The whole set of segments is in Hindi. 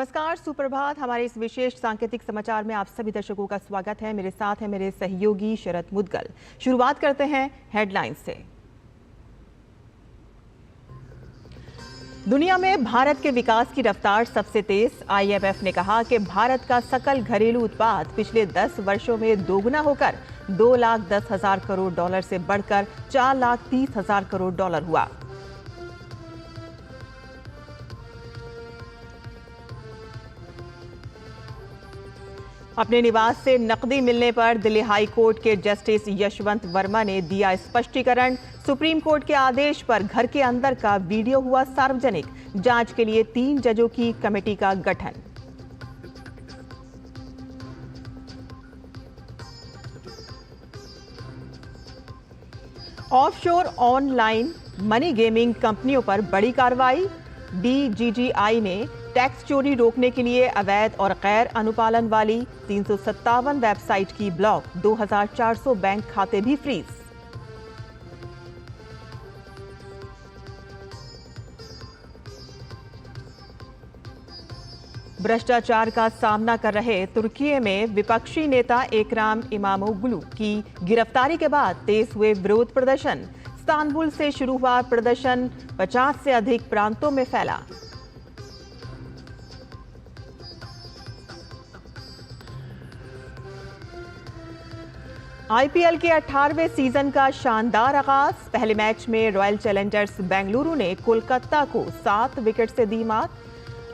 नमस्कार, सुप्रभात। हमारे इस विशेष सांकेतिक समाचार में आप सभी दर्शकों का स्वागत है। मेरे साथ हैं मेरे सहयोगी शरद मुदगल। शुरुआत करते हैं हेडलाइंस से। दुनिया में भारत के विकास की रफ्तार सबसे तेज। IMF ने कहा कि भारत का सकल घरेलू उत्पाद पिछले 10 वर्षों में दोगुना होकर 2,10,000 करोड़ डॉलर से बढ़कर 4,30,000 करोड़ डॉलर हुआ। अपने निवास से नकदी मिलने पर दिल्ली हाई कोर्ट के जस्टिस यशवंत वर्मा ने दिया स्पष्टीकरण। सुप्रीम कोर्ट के आदेश पर घर के अंदर का वीडियो हुआ सार्वजनिक। जांच के लिए 3 जजों की कमेटी का गठन। ऑफशोर ऑनलाइन मनी गेमिंग कंपनियों पर बड़ी कार्रवाई। DGGI ने टैक्स चोरी रोकने के लिए अवैध और गैर अनुपालन वाली 357 वेबसाइट की ब्लॉक। 2,400 बैंक खाते भी फ्रीज। भ्रष्टाचार का सामना कर रहे तुर्की में विपक्षी नेता एकराम इमामोग्लू की गिरफ्तारी के बाद तेज हुए विरोध प्रदर्शन। इस्तांबुल से शुरू हुआ प्रदर्शन 50 से अधिक प्रांतों में फैला। IPL के 18वें सीजन का शानदार आगाज। पहले मैच में रॉयल चैलेंजर्स बेंगलुरु ने कोलकाता को 7 विकेट से दी मात।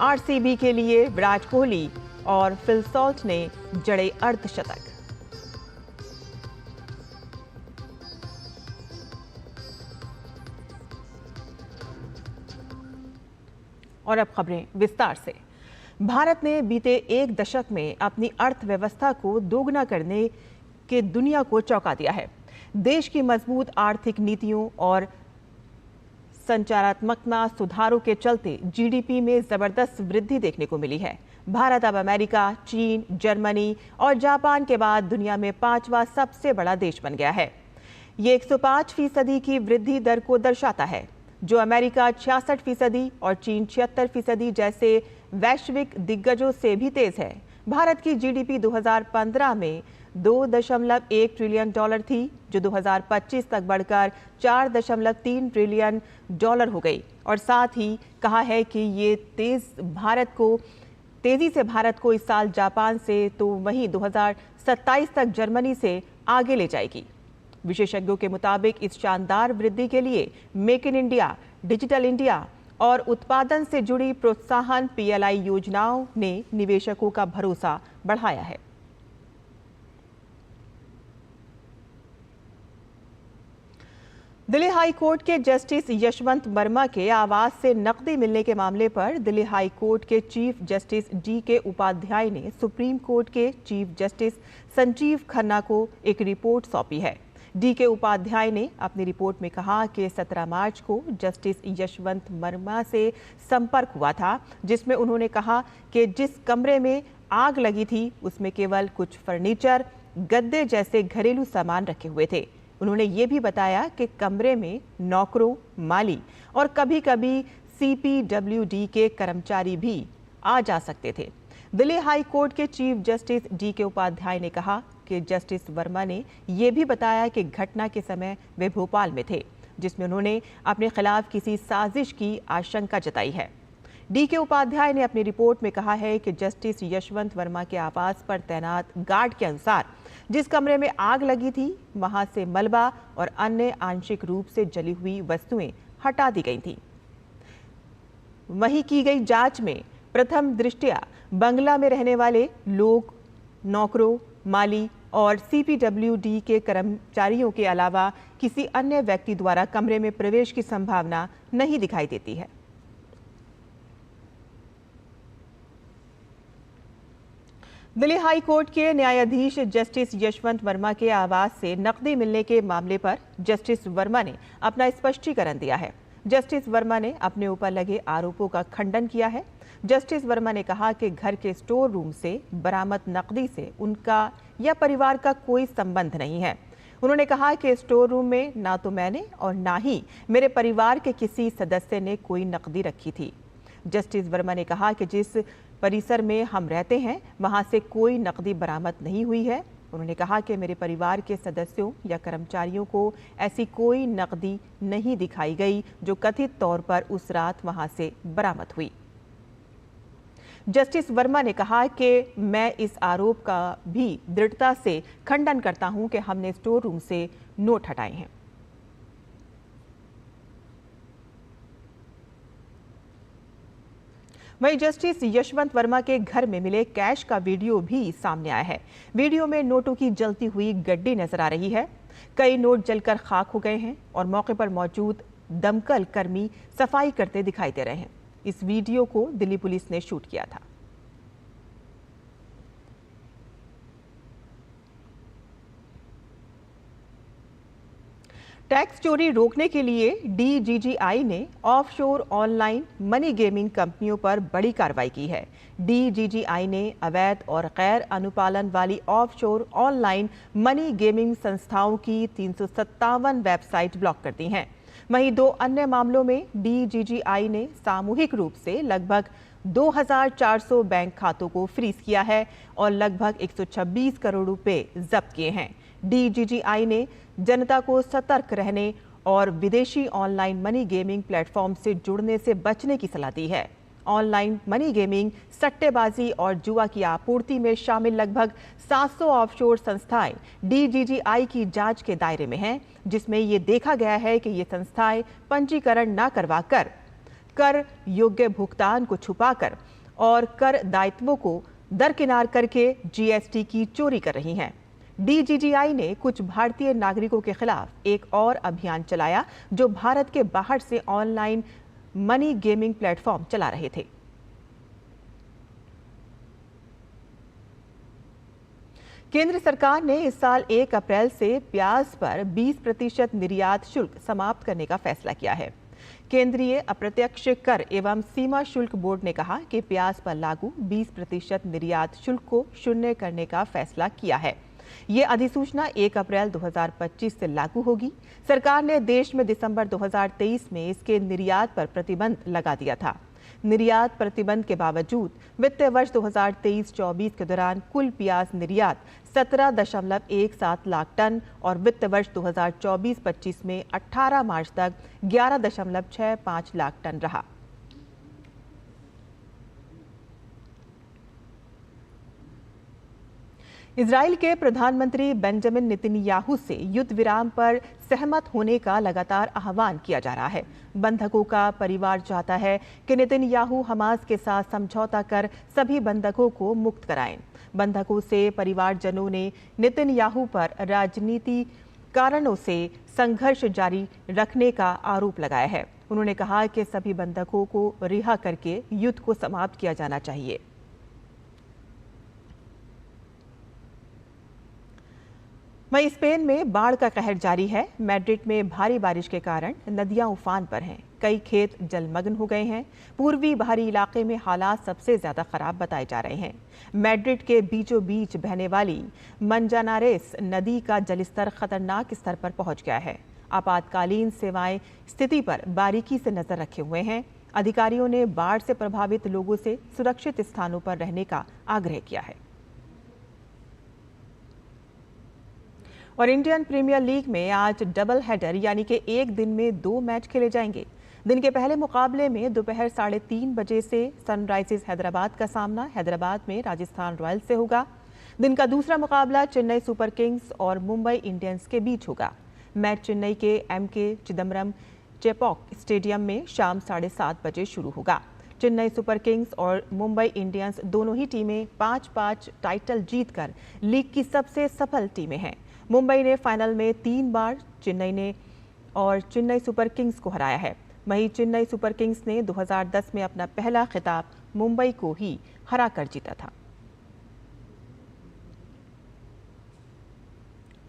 RCB के लिए विराट कोहली और फिल सॉल्ट ने जड़े अर्धशतक। और अब खबरें विस्तार से। भारत ने बीते 1 दशक में अपनी अर्थव्यवस्था को दोगुना करने के दुनिया को चौंका दिया है। देश की मजबूत आर्थिक नीतियों और संचारात्मक सुधारों के चलते GDP में जबरदस्त वृद्धि देखने को मिली है। भारत अब अमेरिका, चीन, जर्मनी और जापान के बाद दुनिया में 5वां सबसे बड़ा देश बन गया है। ये 105% की वृद्धि दर को दर्शाता है, जो अमेरिका 66% और चीन 76% जैसे वैश्विक दिग्गजों से भी तेज है। भारत की GDP 2015 में 2.1 ट्रिलियन डॉलर थी, जो 2025 तक बढ़कर 4.3 ट्रिलियन डॉलर हो गई। और साथ ही कहा है कि ये तेजी से भारत को इस साल जापान से तो वहीं 2027 तक जर्मनी से आगे ले जाएगी। विशेषज्ञों के मुताबिक इस शानदार वृद्धि के लिए make in India, digital India और उत्पादन से जुड़ी प्रोत्साहन PLI योजनाओं ने निवेशकों का भरोसा बढ़ाया है। दिल्ली हाई कोर्ट के जस्टिस यशवंत वर्मा के आवास से नकदी मिलने के मामले पर दिल्ली हाई कोर्ट के चीफ जस्टिस DK उपाध्याय ने सुप्रीम कोर्ट के चीफ जस्टिस संजीव खन्ना को एक रिपोर्ट सौंपी है। DK उपाध्याय ने अपनी रिपोर्ट में कहा कि 17 मार्च को जस्टिस यशवंत वर्मा से संपर्क हुआ था, जिसमें उन्होंने कहा कि जिस कमरे में आग लगी थी उसमें केवल कुछ फर्नीचर, गद्दे जैसे घरेलू सामान रखे हुए थे। उन्होंने ये भी बताया कि कमरे में नौकरों, माली और कभी-कभी CPWD के कर्मचारी भी आ जा सकते थे। दिल्ली हाई कोर्ट के चीफ जस्टिस DK उपाध्याय ने कहा कि जस्टिस वर्मा ने यह भी बताया कि घटना के समय वे भोपाल में थे, जिसमें उन्होंने अपने खिलाफ किसी साजिश की आशंका जताई है। DK उपाध्याय ने अपनी रिपोर्ट में कहा है कि जस्टिस यशवंत वर्मा के आवास पर तैनात गार्ड के अनुसार जिस कमरे में आग लगी थी वहां से मलबा और अन्य आंशिक रूप से जली हुई वस्तुएं हटा दी गई थीं। वहीं की गई जांच में प्रथम दृष्टया बंगला में रहने वाले लोग, नौकरों, माली और CPWD के कर्मचारियों के अलावा किसी अन्य व्यक्ति द्वारा कमरे में प्रवेश की संभावना नहीं दिखाई देती है। दिल्ली हाई कोर्ट के न्यायाधीश जस्टिस यशवंत वर्मा के आवास से नकदी मिलने के मामले पर जस्टिस वर्मा ने अपना स्पष्टीकरण दिया है। जस्टिस वर्मा ने अपने ऊपर लगे आरोपों का खंडन किया है। जस्टिस वर्मा ने कहा कि घर के स्टोर रूम से बरामद नकदी से उनका या परिवार का कोई संबंध नहीं है। उन्होंने कहा कि स्टोर रूम में ना तो मैंने और ना ही मेरे परिवार के किसी सदस्य ने कोई नकदी रखी थी। जस्टिस वर्मा ने कहा कि जिस परिसर में हम रहते हैं वहां से कोई नकदी बरामद नहीं हुई है। उन्होंने कहा कि मेरे परिवार के सदस्यों या कर्मचारियों को ऐसी कोई नकदी नहीं दिखाई गई जो कथित तौर पर उस रात वहां से बरामद हुई। जस्टिस वर्मा ने कहा कि मैं इस आरोप का भी दृढ़ता से खंडन करता हूं कि हमने स्टोर रूम से नोट हटाए हैं। वहीं जस्टिस यशवंत वर्मा के घर में मिले कैश का वीडियो भी सामने आया है। वीडियो में नोटों की जलती हुई गड्डी नजर आ रही है। कई नोट जलकर खाक हो गए हैं और मौके पर मौजूद दमकल कर्मी सफाई करते दिखाई दे रहे हैं। इस वीडियो को दिल्ली पुलिस ने शूट किया था। टैक्स चोरी रोकने के लिए DGGI ने ऑफशोर ऑनलाइन मनी गेमिंग कंपनियों पर बड़ी कार्रवाई की है। DGGI ने अवैध और गैर अनुपालन वाली ऑफशोर ऑनलाइन मनी गेमिंग संस्थाओं की 357 वेबसाइट ब्लॉक कर दी हैं। वहीं 2 अन्य मामलों में DGGI ने सामूहिक रूप से लगभग 2400 बैंक खातों को फ्रीज किया है और लगभग 126 करोड़ रुपए जब्त किए हैं। DGGI ने जनता को सतर्क रहने और विदेशी ऑनलाइन मनी गेमिंग प्लेटफॉर्म से जुड़ने से बचने की सलाह दी है। ऑनलाइन मनी गेमिंग, सट्टेबाजी और जुआ की आपूर्ति में शामिल लगभग 700 ऑफशोर संस्थाएं DGGI की जांच के दायरे में हैं, जिसमें ये देखा गया है कि ये संस्थाएं पंजीकरण न करवाकर, कर योग्य भुगतान को छुपाकर और कर दायित्वों को दरकिनार करके GST की चोरी कर रही हैं। DGGI ने कुछ भारतीय नागरिकों के खिलाफ एक और अभियान चलाया जो भारत के बाहर से ऑनलाइन मनी गेमिंग प्लेटफॉर्म चला रहे थे। केंद्र सरकार ने इस साल 1 अप्रैल से प्याज पर 20% निर्यात शुल्क समाप्त करने का फैसला किया है। केंद्रीय अप्रत्यक्ष कर एवं सीमा शुल्क बोर्ड ने कहा कि प्याज पर लागू 20% निर्यात शुल्क को शून्य करने का फैसला किया है। ये अधिसूचना 1 अप्रैल 2025 से लागू होगी। सरकार ने देश में दिसंबर 2023 में इसके निर्यात पर प्रतिबंध लगा दिया था। निर्यात प्रतिबंध के बावजूद वित्तीय वर्ष 2023-24 के दौरान कुल प्याज निर्यात 17.17 लाख टन और वित्त वर्ष 2024-25 में 18 मार्च तक 11.65 लाख टन रहा। इजराइल के प्रधानमंत्री बेंजामिन नेतन्याहू से युद्ध विराम पर सहमत होने का लगातार आह्वान किया जा रहा है। बंधकों का परिवार चाहता है कि नेतन्याहू हमास के साथ समझौता कर सभी बंधकों को मुक्त कराएं। बंधकों से परिवारजनों ने नेतन्याहू पर राजनीति कारणों से संघर्ष जारी रखने का आरोप लगाया है। उन्होंने कहा कि सभी बंधकों को रिहा करके युद्ध को समाप्त किया जाना चाहिए। वहीं स्पेन में बाढ़ का कहर जारी है। मैड्रिड में भारी बारिश के कारण नदियां उफान पर हैं। कई खेत जलमग्न हो गए हैं। पूर्वी बाहरी इलाके में हालात सबसे ज्यादा खराब बताए जा रहे हैं। मैड्रिड के बीचों बीच बहने वाली मंजानारेस नदी का जलस्तर खतरनाक स्तर पर पहुंच गया है। आपातकालीन सेवाएं स्थिति पर बारीकी से नजर रखे हुए हैं। अधिकारियों ने बाढ़ से प्रभावित लोगों से सुरक्षित स्थानों पर रहने का आग्रह किया है। और इंडियन प्रीमियर लीग में आज डबल हेडर यानी कि एक दिन में 2 मैच खेले जाएंगे। दिन के पहले मुकाबले में दोपहर 3:30 बजे से सनराइजर्स हैदराबाद का सामना हैदराबाद में राजस्थान रॉयल्स से होगा। दिन का दूसरा मुकाबला चेन्नई सुपर किंग्स और मुंबई इंडियंस के बीच होगा। मैच चेन्नई के MK चिदम्बरम चेपॉक स्टेडियम में शाम 7:30 बजे शुरू होगा। चेन्नई सुपर किंग्स और मुंबई इंडियंस दोनों ही टीमें 5-5 टाइटल जीतकर लीग की सबसे सफल टीमें हैं। मुंबई ने फाइनल में 3 बार चेन्नई सुपर किंग्स को हराया है। वहीं चेन्नई सुपर किंग्स ने 2010 में अपना पहला खिताब मुंबई को ही हराकर जीता था।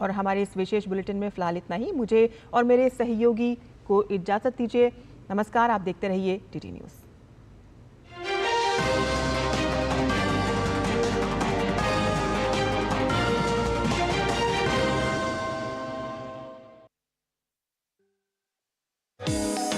और हमारे इस विशेष बुलेटिन में फिलहाल इतना ही। मुझे और मेरे सहयोगी को इजाजत दीजिए। नमस्कार। आप देखते रहिए DD न्यूज़।